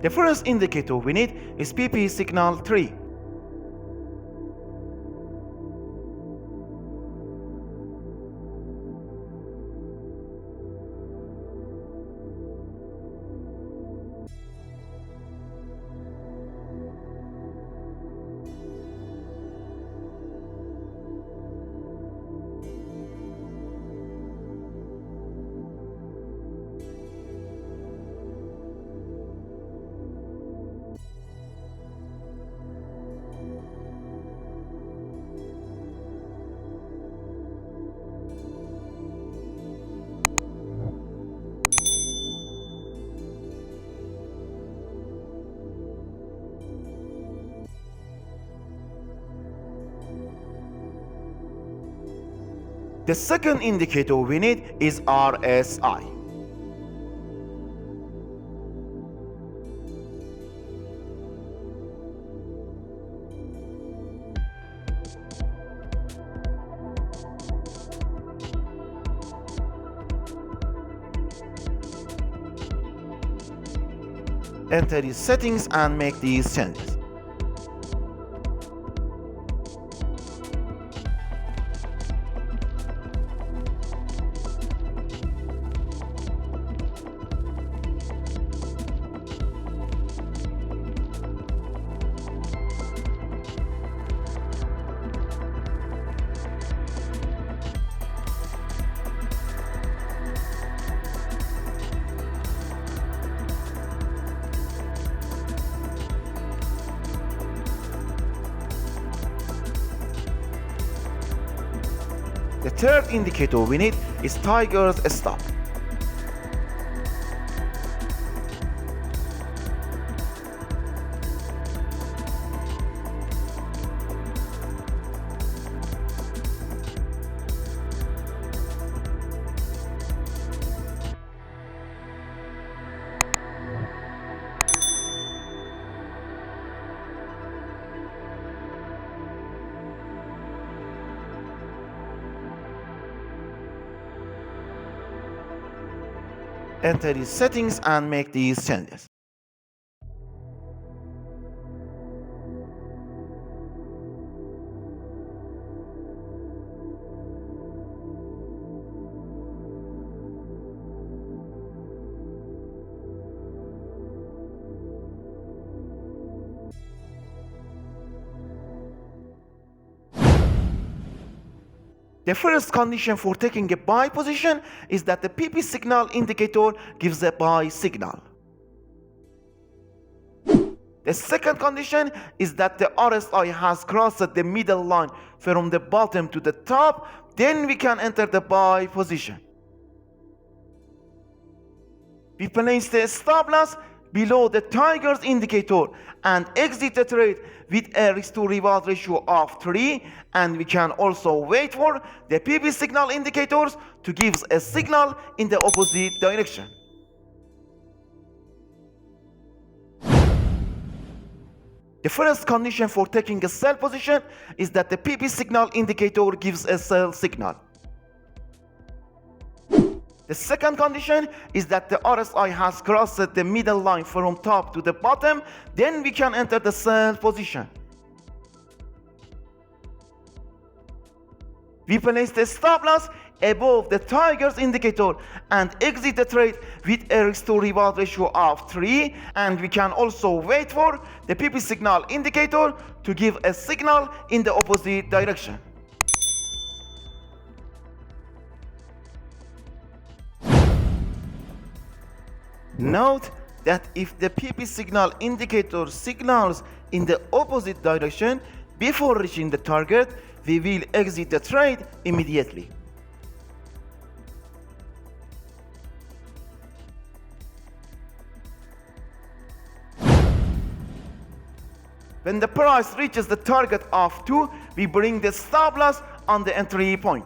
The first indicator we need is PP signal 3. The second indicator we need is RSI. Enter these settings and make these changes. The third indicator we need is Tiger's stop. Enter these settings and make these changes. The first condition for taking a buy position is that the PP signal indicator gives a buy signal. The second condition is that the RSI has crossed the middle line from the bottom to the top, then we can enter the buy position. We place the stop loss below the Tiger's indicator and exit the trade with a risk to reward ratio of 3, and we can also wait for the PP signal indicators to give a signal in the opposite direction. The first condition for taking a sell position is that the PP signal indicator gives a sell signal. The second condition is that the RSI has crossed the middle line from top to the bottom, then we can enter the sell position. We place the stop loss above the Tiger's indicator and exit the trade with a risk to reward ratio of 3, and we can also wait for the PP signal indicator to give a signal in the opposite direction. Note that if the PP signal indicator signals in the opposite direction before reaching the target, we will exit the trade immediately. When the price reaches the target of 2, we bring the stop loss on the entry point.